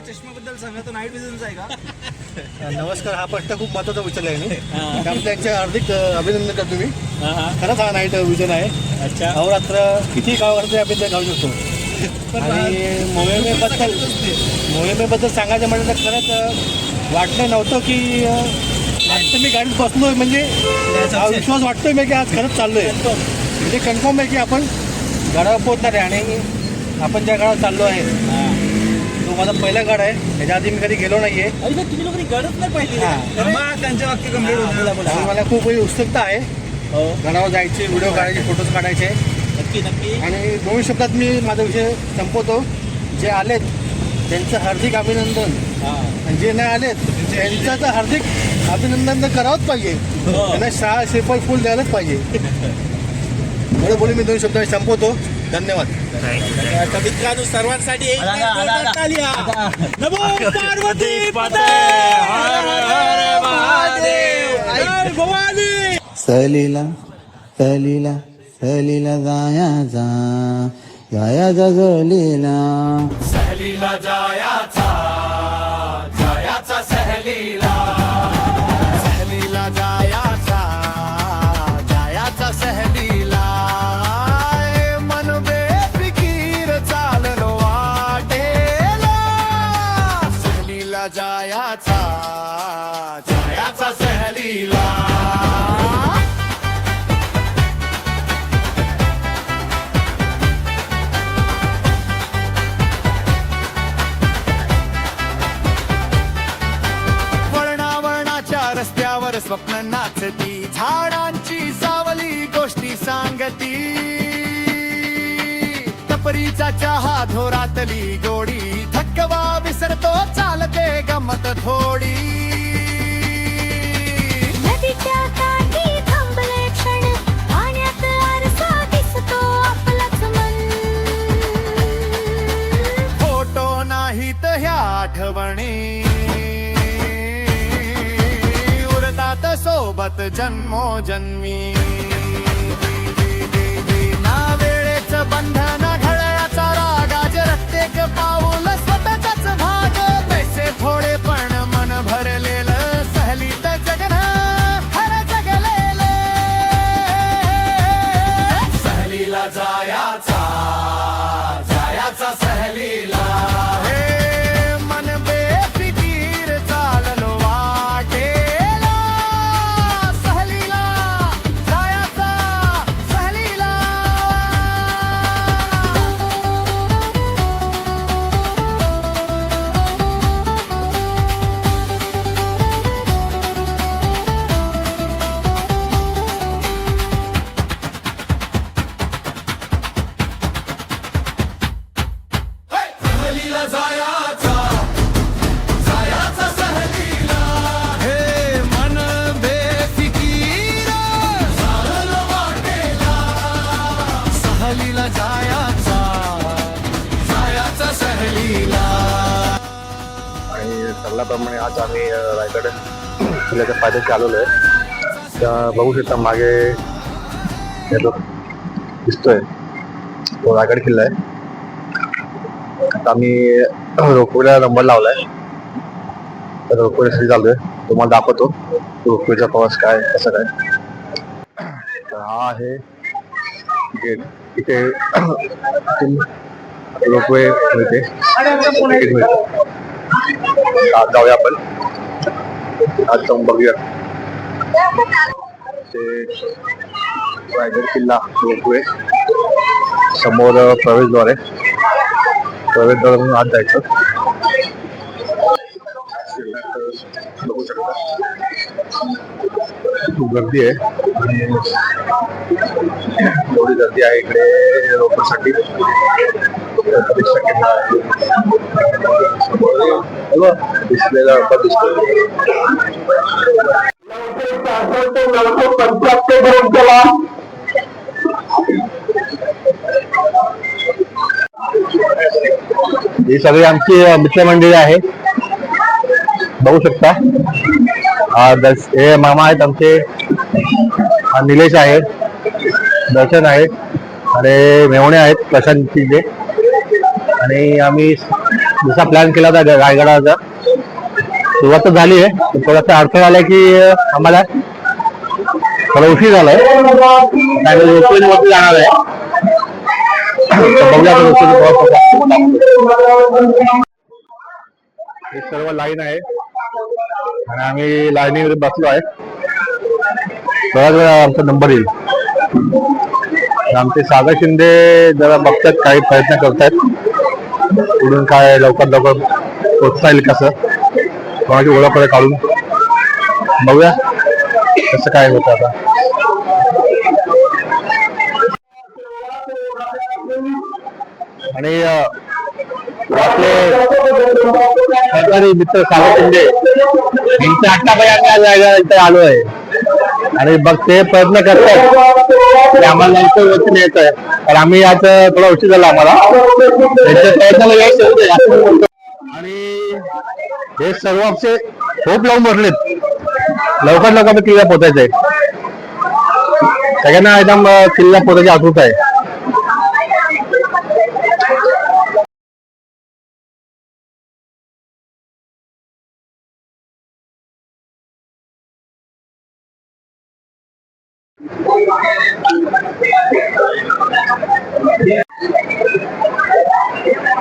चष्म्याबद्दल सांगा, तो नाईट विजनचा आहे का? नमस्कार. हा प्रश्न खूप महत्त्वाचा विचारला आहे मी. त्यामुळे त्यांचे हार्दिक अभिनंदन करतो मी. खरंच हा नाईट विजन आहे. अच्छा. अहोरात्र किती गावाकडे आपण ते खाऊ शकतो. आणि मोहिमेबद्दल सांगायचं म्हटलं तर खरंच वाटलं नव्हतं की आता मी गाडीत बसलोय म्हणजे हा विश्वास वाटतोय मी की आज खरंच चाललोय. म्हणजे कन्फर्म आहे की आपण गडावर पोहोचणार आहे. आणि आपण ज्या गाडावर चाललो आहे तो माझा पहिला गाडा आहे. त्याच्या आधी मी कधी गेलो नाहीये. तुम्ही लोकांनी गडच नाही पाहिजे. त्यांच्या वाक्य कंप्लीट होऊन मला खूप उत्सुकता आहे. गडावर जायचे, व्हिडिओ काढायचे, फोटोज काढायचे. नक्की नक्की. आणि 2 शब्दात मी माझा विषय संपवतो. जे आलेत त्यांचं हार्दिक अभिनंदन. आणि जे नाही आलेत त्यांचं तर हार्दिक अभिनंदन तर करावंच पाहिजे. त्यांना शाळा श्रीफळ फुल द्यायलाच पाहिजे. बरं बोलू मी 2 शब्दात संपवतो. धन्यवाद. मित्रांनो सर्वांसाठी एक तालिया. नमो पार्वती पते हर हर महादेव. जय भवानी. सहलीला सहलीला सहलीला जायाचा जायाचा सहलीला सहलीला जायाचा जायाचा सहलीला सहलीला जायाचा जायाचा सहलीला मन बेफिकीर चाललो वाटेला सहलीला जायाचा जायाचा सहलीला. रस्त्यावर स्वप्न नाचती, झाडांची सावली गोष्टी सांगती, टपरीचा चहा धोरातली गोडी, थकवा विसरतो चालते गमत थोडी. नदीच्या काठी थांबले क्षण, पाण्यात आरसा दिसतो आपलाच मन. फोटो नाहीत ह्या आठवणी, सोबत जन्मोजन्मी. ना वेळेचं बंधन, घड्याळाचा रागाज, प्रत्येक पाऊल स्वतःचाच भाग. पैसे थोडे पण मन भरलेलं, सहलीत जगन हर जगलेलं. सहलीला जायाचा जायाचा सहलीला. मन बेफिकीर चाललो वाटेला. सहलीला जायाचा सहलीला. सहलीला जायाचा जायाचा सहलीला. हे मन बेफिकीर चाललो वाटेला. सहलीला जायाचा जायाचा सहलीला. आणि ठरल्याप्रमाणे आज आम्ही रायगड किल्ल्याच्या पायथ्याशी आलेलो आहे. त्या बघू शकता मागे जो दिसतोय तो रायगड किल्ला आहे. आता आम्ही रोपवेला नंबर लावलाय, तर रोपवेसाठी चाललोय. तुम्हाला दाखवतो रोपवेचा प्रवास काय कसं काय. तर हा आहे गेट. इथे रोपवे मिळते, तिकीट मिळते. आज जाऊया आपण, आज जाऊन बघूया ते रायगड किल्ला. रोपवे समोर प्रवेशद्वार आहे. प्रवेशद्वारातून आत जायचं. बघू शकता खूप गर्दी आहे आणि एवढी गर्दी आहे इकडे रोपवेसाठी. दिसलेला नंबर दिसतो. ही सगळी आमची मित्रमंडळी आहे, बघू शकता. हे मामा आहेत आमचे, निलेश आहे, दर्शन आहेत आणि मेवणे आहेत प्रशांतचे. आणि आम्ही जसा प्लॅन केला होता रायगडाचा सुरुवात तर झाली आहे, थोडासा अडथळा आलाय की आम्हाला थोडा उशीर झालाय. रोपवेवरती जाणार आहे. बघूया हे सर्व लाईन आहे आणि आम्ही लाईनीमध्ये बसलो आहे. थोड्याच वेळा आमचा नंबर येईल. आमचे सागर शिंदे जरा बघतात, काही प्रयत्न करतायत पुढून काय लवकर पोचता येईल कसं, कोणाची ओळख काढून बघूया कसं काय होतं आता. आणि आपले सरकारी मित्र सागर शिंदे यांच्या आतापर्यंत इथे आलो आहे आणि बघ ते प्रयत्न करतात की आम्हाला लवकर वचन येत आहे. तर आम्ही आज थोडा उशीर झाला आम्हाला त्यांच्या प्रयत्नाला यश येऊ दे. आणि हे सर्व आमचे खूप लावून बसलेत, लवकर आम्ही किल्ला पोचायचंय. सगळ्यांना एकदम किल्ला पोचायची आतुरता आहे.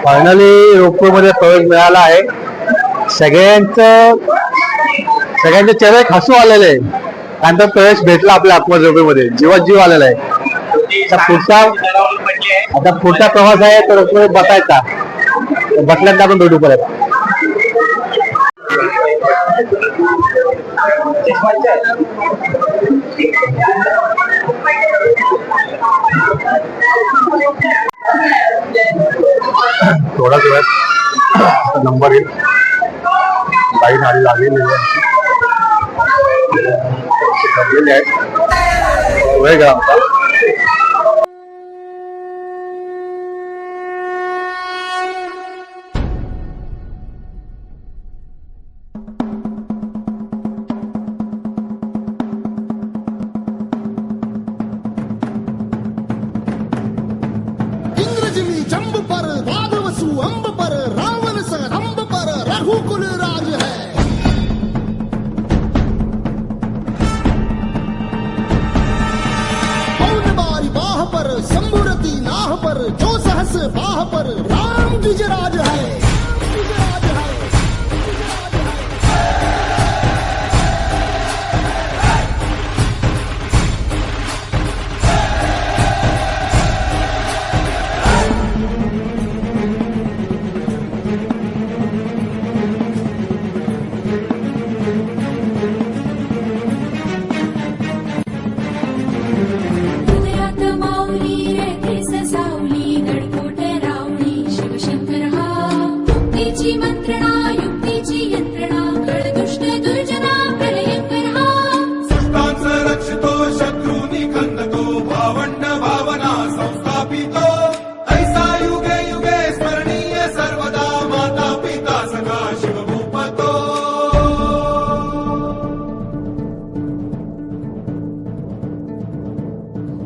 फायनली रोपवेमध्ये प्रवेश मिळाला आहे. सगळ्यांचे चेहरे हसू आलेले आहे, कारण प्रवेश भेटला आपल्या आत्मज रोपवेमध्ये, जीवात जीव आलेला आहे. आता पुढचा प्रवास आहे तर रोपवे बसायचा, बसल्यानंतर आपण भेटू परत. थोडाच वेळात नंबर येईल. लाईन आली लागलेली आहे. वेळ घ्या आमचा. इंद्रजिमी जंब पर राघवसु अंब पर रावण स रंब पर रघुकुल राज है. पौन बारी बाह पर शंभुरती नाह पर जो सहस बाह पर राम गिजराज है. हृदयात माऊली रेतीस सावली गडकोट रावणी शिवशंकर हा. मुक्तीची मंत्रणा युक्तीची यंत्रणा खळदुष्ट दुर्जना प्रलयंकर हा. सृष्टांच रक्षितो शत्रूनी खंडतो भावंड भावना संस्थापितो. ऐसा युगे युगे स्मरणीय सर्वदा माता पिता सखा शिवभूपतो.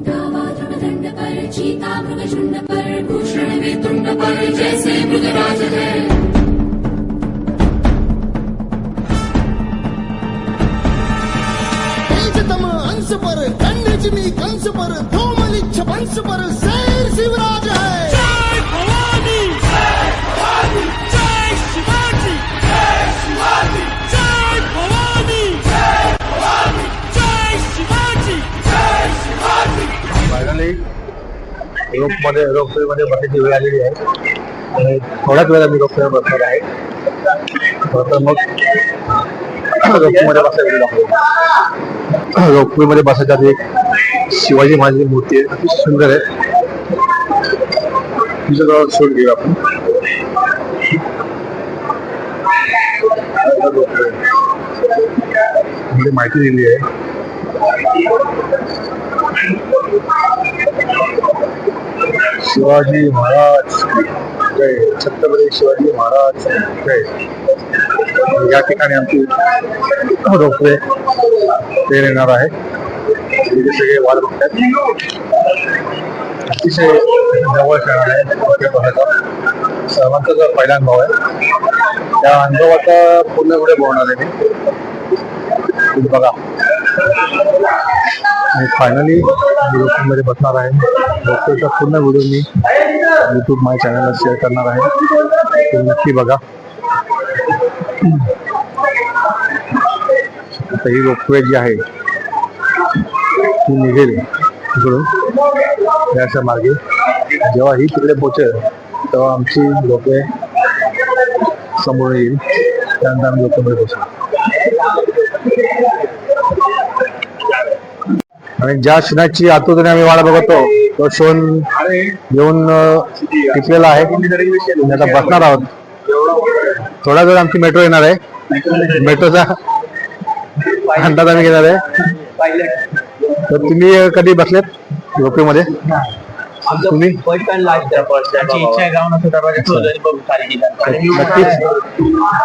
गावा तृणदंड पर चीता मृगशुंड पर भूषण वेतुंड पर जैसे मृगराज है. तेजतम अंश पर खंडजिमी कंस पर धूमलिच्छ वंश पर शेर शिवराज है. जय भवानी जय भवानी जय शिवाजी जय शिवाजी जय भवानी जय भवानी जय शिवाजी जय शिवाजी. फायनली रोपवेमध्ये बसायची वेळ आलेली आहे आणि थोड्याच वेळा मी रोपवेवर बसणार आहे. तर मग रोपवेमध्ये बसायला दाखवतो. रोपवेमध्ये बसायच्या आधी एक शिवाजी महाराजांची मूर्ती आहे, अति सुंदर आहे. तिचं जवळ शोध घेऊ आपण. माहिती दिली आहे. शिवाजी महाराज जय, छत्रपती शिवाजी महाराज जय. या ठिकाणी आमची रोपवे ट्रेन येणार आहे. तिथे सगळे वाट बघतात. अतिशय जवळ येणार आहे रोपवे पाहायचा. सर्वांचा जो पहिला अनुभव आहे त्या अनुभवाचा पूर्ण व्हिडिओ बनवणार आहे मी. बघा फायनली मध्ये बसणार आहे. रोपवेचा पूर्ण व्हिडिओ मी युट्यूब माझ्या चॅनलला शेअर करणार आहे. तुम्ही नक्की बघा. आता ही रोपवे जी आहे ती निघेल तिकडून याच्या मार्गे. जेव्हा ही तिकडे पोहोचेल तेव्हा आमची रोपवे समोर येईल. त्यानंतर आम्ही रोपवेमध्ये पोहोचू. आणि ज्या क्षणाची आतुरतेने आम्ही वाट बघतो तो क्षण येऊन टिकलेला आहे. आता बसणार आहोत. थोडा वेळ आमची मेट्रो येणार आहे. मेट्रोचा अंदाज आम्ही घेणार आहे. तर तुम्ही कधी बसलेत रोपवेमध्ये? तुम्ही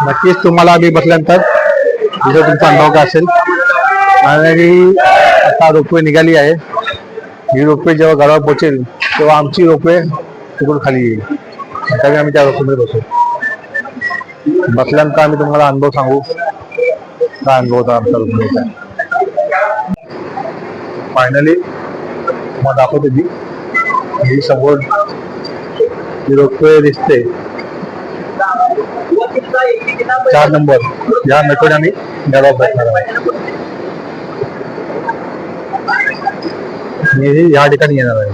नक्कीच तुम्हाला आम्ही बसल्यानंतर तिथं तुमचा अनुभव काय असेल. आणि आता रोपवे निघाली आहे. ही रोपवे जेव्हा गावात पोहोचेल तेव्हा आमची रोपवे तिकडून खाली येईल. आता आम्ही त्या रोपवेमध्ये बसू. बसल्यानंतर आम्ही तुम्हाला अनुभव सांगू काय अनुभव होता आमचा रोपवेचा. फायनली मग दाखवतो ही समोर ही रोपवे दिसते 4 नंबर. या मेट्रोने आम्ही गावात बसणार आहे. मी या ठिकाणी येणार आहे.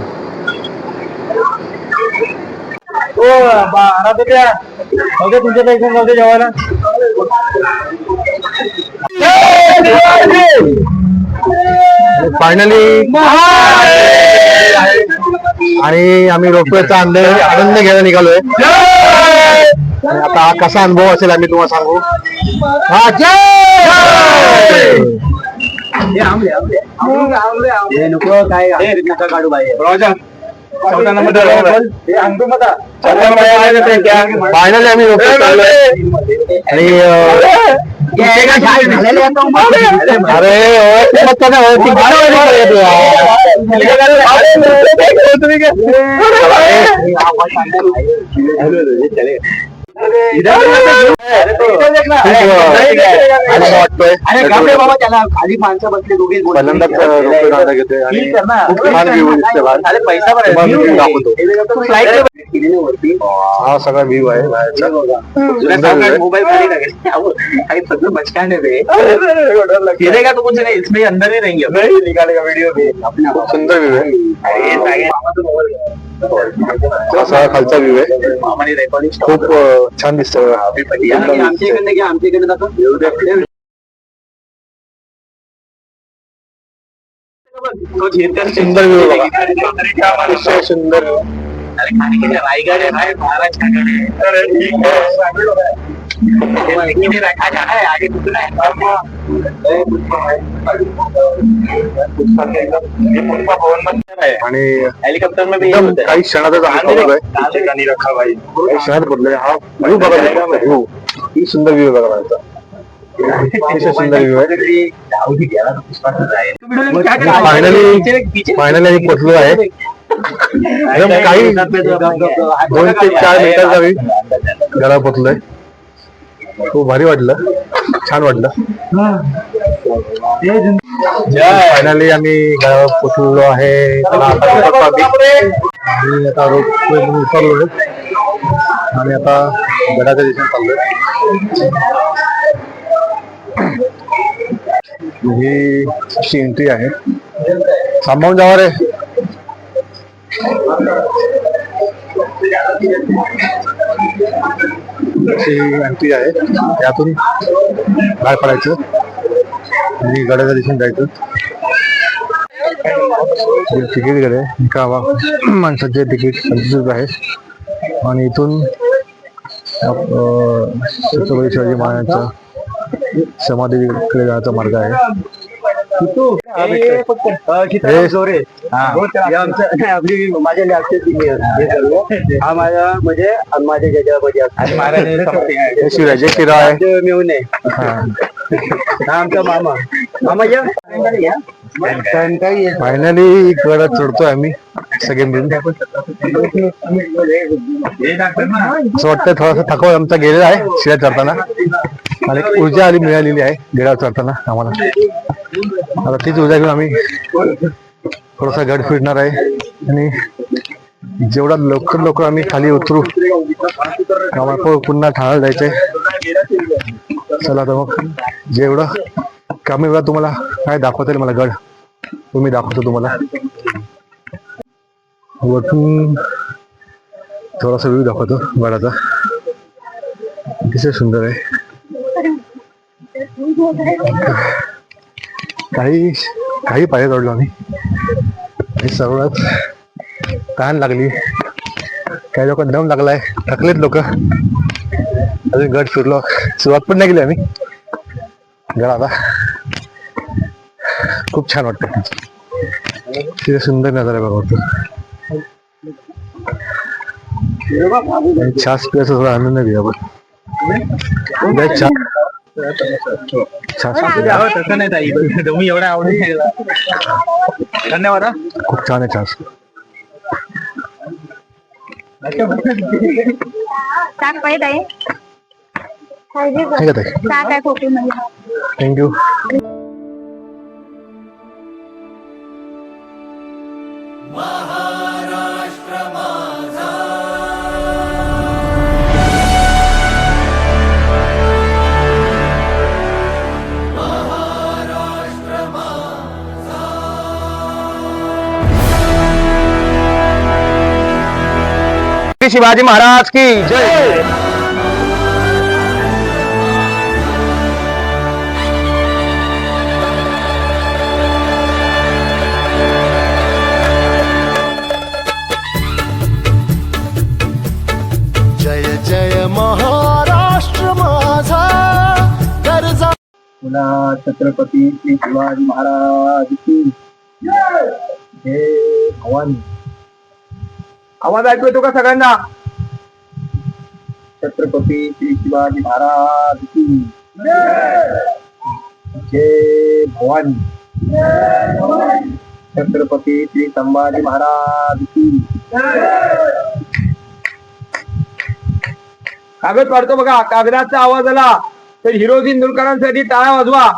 तुमच्या पैसे नव्हते जेवायला. फायनली आणि आम्ही रोपवेचा आनंद घ्यायला निघालोय. आता हा कसा अनुभव असेल आम्ही तुम्हाला सांगू. फायनली आम्ही रोपवे चाललोय. आणि अरे खाली माणसं बसले दोघे पहिल्यांदाच रोपवे घेतोय आणि छान व्ह्यू दिसतोय बाहेर. हा सगळा व्ह्यू आहे बाहेरचा. मोबाइल सगळं बचकान है गिरेगा तो कुछ नहीं, इसमें अंदर ही रहेंगे. नहीं निकालेगा वीडियो भी. सुंदर व्ह्यू आहे. असा खालचा व्ह्यू आहे. खूप छान दिसतोय. आमच्या इकडे घ्या, आमच्या इकडे दाखव. सुंदर व्ह्यू बघा. अतिशय सुंदर. रायगड है महाराज का गढ़ है. रखा जाना है आगे दूसरा है. आणि हेलिकॉप्टर में भी एकदम काही क्षणातच आम्ही पोहोचलोय. रखा भाई. काही क्षणात पोहोचलोय. हा व्ह्यू बघा. व्ह्यू ही सुंदर व्ह्यू बघा बाहेरचा. अतिशय सुंदर व्ह्यू आहे. फायनली आम्ही पोहोचलो आहे. एकदम काही 2 ते 4 मिनिटात आम्ही घरा पोहोचलोय. खूप भारी वाटलं. छान वाटलं. फायनली आम्ही गावात पोहोचलेलो आहे. आणि आता रोपवेतून उतरलो आणि आता गडाच्या दिशेने चाललोय. ही अशी एंट्री आहे. सांभाळून जावा रे. अशी एंट्री आहे. त्यातून बाहेर पडायचं आणि गडाच्या दिशेने जायचं. तिकीट कडे एका माणसाचे तिकीट 25 आहे. आणि इथून छत्रपती शिवाजी महाराजांचा समाधीकडे जाण्याचा मार्ग आहे. हा माझा म्हणजे माझ्या ज्याच्यामध्ये शिवराजे शिराय मिळून आमचा मामा फायनली गडात चढतोय आम्ही. सगळे मिळून असं वाटतं थोडासा थकवा आमचा गेलेला आहे शिड्या चढताना आणि एक ऊर्जा मिळालेली आहे गडावर चढताना आम्हाला. आता तीच ऊर्जा घेऊन आम्ही थोडासा गड फिरणार आहे आणि जेवढा लवकर आम्ही खाली उतरू आम्हाला पुन्हा ठाण्याला जायचंय. चला तर मग जेवढं कमी वेळा तुम्हाला काय दाखवता येईल मला गड तुम्ही दाखवतो तुम्हाला. वरतून थोडासा व्ह्यू दाखवतो गडाचा. अतिशय सुंदर आहे. काही पायऱ्या चढलो आम्ही. सर्वात तहान लागली. काही लोक दम लागलाय. थकलेत लोक. अजून गड फिरलो. सुरुवात पण नाही केली आम्ही गडाला. खूप छान वाटतं. तिथे सुंदर नजारा बघतो. छास पियाचा थोडा आनंद घेऊया आपण. तसं नाही ताई तुम्ही एवढा आवडेल. धन्यवाद. खूप छान आहे छास. ताक पाहिजे आहे. ताक आहे खोकीमध्ये. थँक्यू. शिवाजी महाराज की जय. जय जय महाराष्ट्र माझा गरजा. तुला छत्रपती श्री शिवाजी महाराज की जय. भवानी. आवाज ऐकू येतो का सगळ्यांना? छत्रपती श्री शिवाजी महाराज की जय. भवानी. छत्रपती श्री संभाजी महाराज की. कागद काढतो बघा. कागदाचा आवाज आला तर हिरोज इंदुरकरांसाठी टाळ्या वाजवा.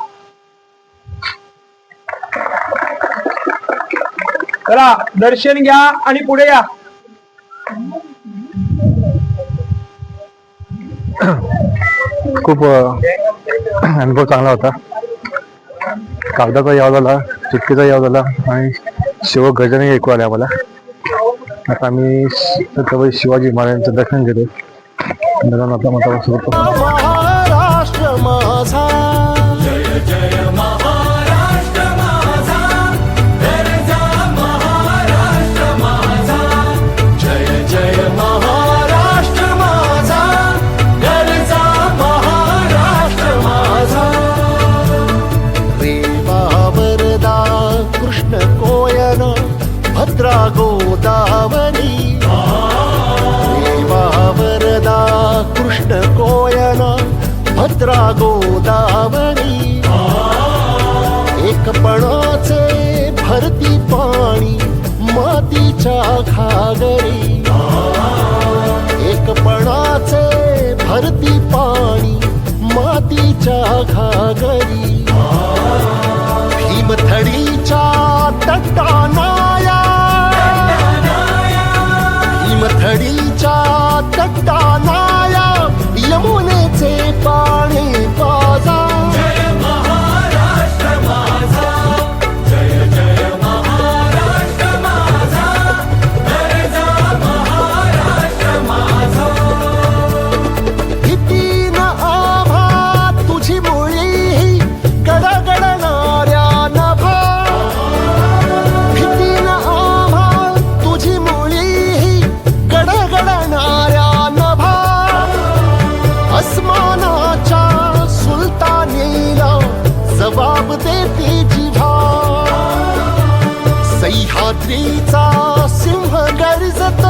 चला दर्शन घ्या आणि पुढे या. खूप अनुभव चांगला होता. कागदाचा याव झाला. चुटकीचा याव झाला आणि शिवगर्जनही ऐकू आले आम्हाला. आता आम्ही छत्रपती शिवाजी महाराजांचं दर्शन घेतो. महाराष्ट्र माझा. जय जय महाराष्ट्र माझा. गरजा महाराष्ट्र माझा. जय जय महाराष्ट्र माझा. गरजा महाराष्ट्र माझा. रेवा वरदा कृष्ण कोयन भद्रा गोदावरी. वरदा कृष्ण कोयन भद्रा गोदावरी. एकपणाचे भरती पाणी मातीच्या घागरी. एकपणाचे भरती पाणी मातीच्या घागरी. भीमथडीच्या तटानाया. भीमथडीच्या तटानाया यमुनेचे पाणी पाजा. जय महाराष्ट्र माझा. जय जय महाराष्ट्र माझा. गरजा महाराष्ट्र माझा. भीतीन आभा तुझी मुळी गडगडणाऱ्या नभा. भीतीन आभा तुझी मुळी गडगडणाऱ्या नभा. अस्मानाच्या सुलतानीला जबाब देते जिव्हा. सह्याद्रीचा सिंह गर्जत.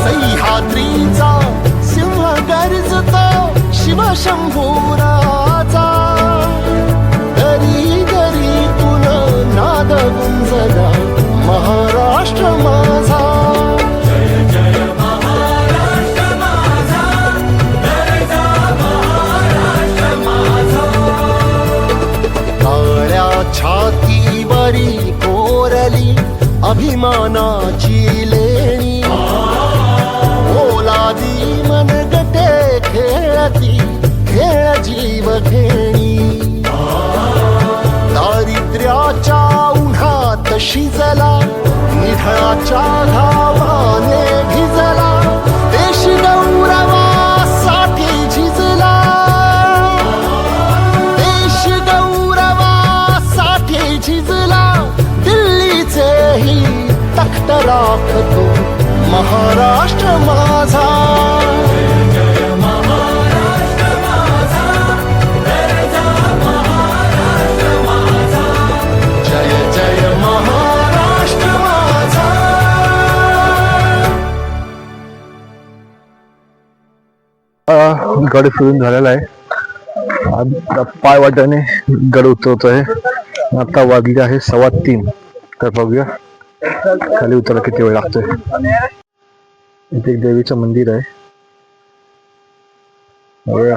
सह्याद्रीचा सिंह गर्जत. शिवशंभू राजा. दरी दरी तुला शिजला निधळाच्या धावाने भिजला देश गौरवासाठी झिजला देश गौरवासाठी झिजला दिल्लीचेही तख्त राखतो महाराष्ट्र माझा जय जय महाराष्ट्र माझा गड फिरून झालेला आहे. आता पाय वाट्याने गड उतरतोय. आता वाजले आहे 3:15. तर बघूया खाली उतरायला किती वेळ लागतोय. इथे एक देवीचं मंदिर आहे. वेळ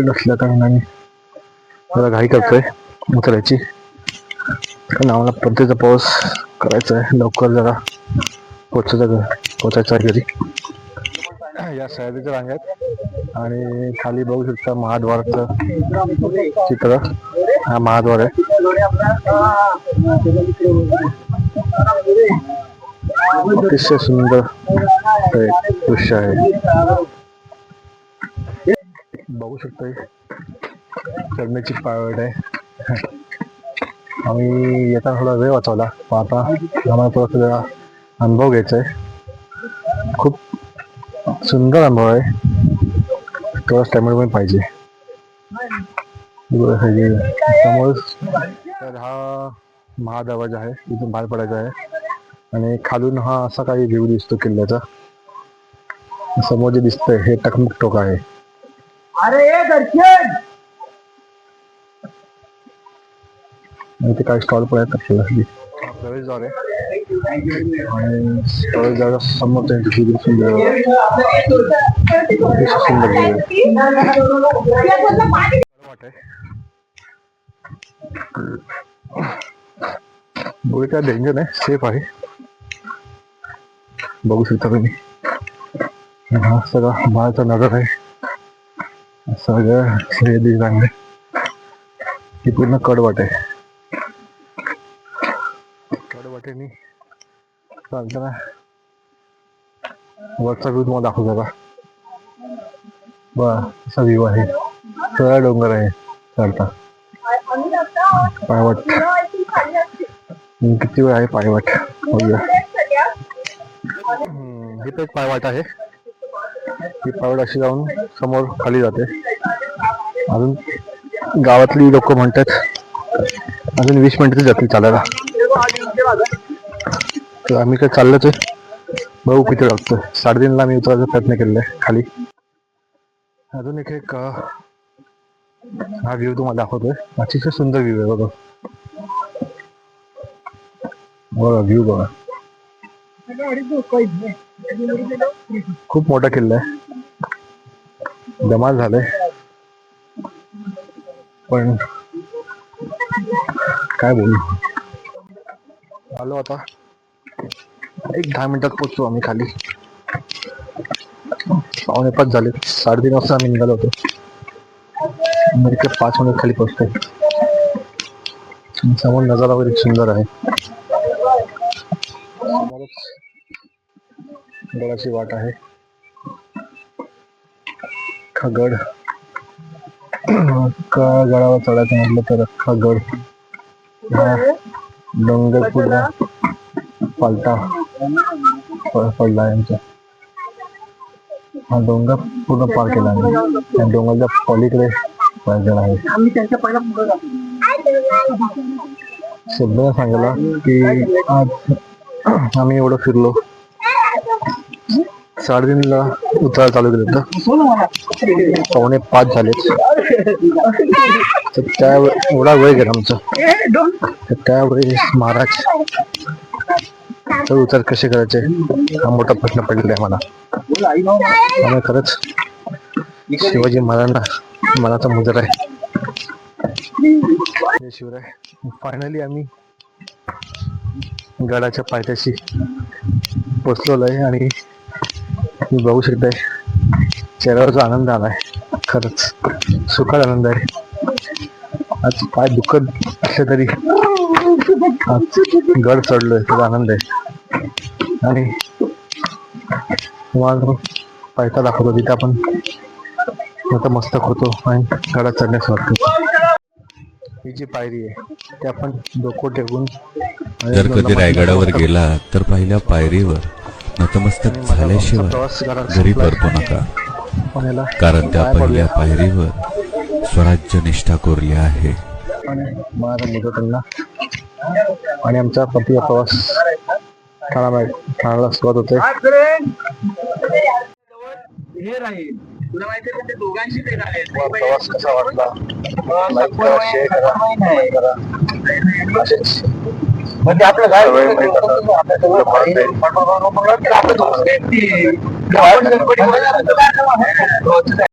नसल्या कारणाने जरा घाई करतोय उतरायची, कारण आम्हाला परतीचा पाऊस करायचा आहे. लवकर जरा पोचायचं आहे घरी. या सह्याद्रीच्या रांगेत आणि खाली बघू शकता महाद्वारचं चित्र. हा महाद्वार आहे. अतिशय सुंदर दृश्य आहे. बघू शकता चढण्याची पायवाट आहे. आम्ही येताना थोडा वेळ वाचवला, पण आता आम्हाला थोडासा जरा अनुभव घ्यायचा आहे. खूप सुंदर अनुभव आहे. थोडा स्टॅमिना पण पाहिजे. समोर तर हा महादरवाजा आहे, इथून बाहेर पडायचा आहे. आणि खालून हा असा काही व्ह्यू दिसतो किल्ल्याचा. समोर जे दिसतंय हे टकमक टोक आहे. इथे काही स्टॉल पण आहेत. प्रवेशद्वार आहे आणि प्रवेशद्वार समोर त्यांची सुंदर बोल काय डेंजर नाही, सेफ आहे. बघू शकता तुम्ही. हा सगळा बाहेरचा नगर आहे. सगळं सह्याद्री रांग आहे. ही पूर्ण कडवाट आहे. कडवाटेनी चालताना वरचा व्ह्यू तुम्हाला दाखवतो का. बा असा व्ह्यू आहे. सरळ डोंगर आहे चालता. पायवाट किती वेळ आहे पायवाट बघूया. ही तर एक पायवाट आहे. ही पायवाट अशी जाऊन समोर खाली जाते. अजून गावातली लोक म्हणतात अजून 20 मिनिटं जातील चालायला. तर आम्ही काय चाललोच आहे. बघू किती लागतं. 3:30ला आम्ही उतरायचा प्रयत्न केलेला आहे खाली. अजून एक हा व्ह्यू तुम्हाला दाखवतोय. अतिशय सुंदर व्ह्यू आहे. बघा बघा व्ह्यू बघा. खूप मोठा किल्ला आहे. धमाल झालंय. पण काय बोलू. आलो आता. 10 मिनिटात पोहोचतो आम्ही खाली. 4:45 झाले. 3:30 वाजता आम्ही निघालो होतो. इथे 5 मिनिट खाली पोहोचतोय. समोर नजारा वगैरे सुंदर आहे. गडाची वाट आहे. अख्खा गड गडावर चढायचं म्हटलं तर अख्खा गड डोंगर पूर्ण पालटा पडला आहे आमचा. हा डोंगर पूर्ण पार केला आहे. त्या डोंगराच्या पलीकडे पाहिजे आहे. सगळं सांगायला की आज आम्ही एवढं फिरलो. 3:30ला उतरायला चालू केलं होतं. 4:45 झालेच. तर त्या एवढा वेळ गेला आमचा. तर त्यावेळेस महाराज तर उतार कसे करायचे हा मोठा प्रश्न पडलेला आहे मला. त्यामुळे खरंच शिवाजी महाराजांना मला तर मुजरा आहे. शिवराय. फायनली आम्ही गडाच्या पायथ्याशी पोचलेलो आहे आणि तुम्ही बघू शकताय चेहऱ्यावरचा आनंद आलाय. खरंच सुखात आनंद आहे. आज पाय दुखत असले तरी आज गड चढलोय त्याचा आनंद आहे. आणि तुम्हाला पायथा दाखवतो तिथे आपण आता मस्तक होतो आणि गडात चढण्यास वाटतो. ही जी पायरी आहे ते आपण डोकं ठेवून जर कधी रायगडावर गेला तर पहिल्या पायरीवर नतमस्तक झाल्याशिवाय घरी परतू नका, कारण त्या पहिल्या पायरीवर स्वराज्य निष्ठा कोरली आहे. त्यांना आणि आमचा परतीचा प्रवास ठाण्याला सुरुवात होते. हे राहील तुला माहिती आहे ते दोघांशी ते राहील. प्रवास कसा वाटला लाईक करा, शेअर करा, कमेंट करा. असेच म्हणजे आपलं काय आपलं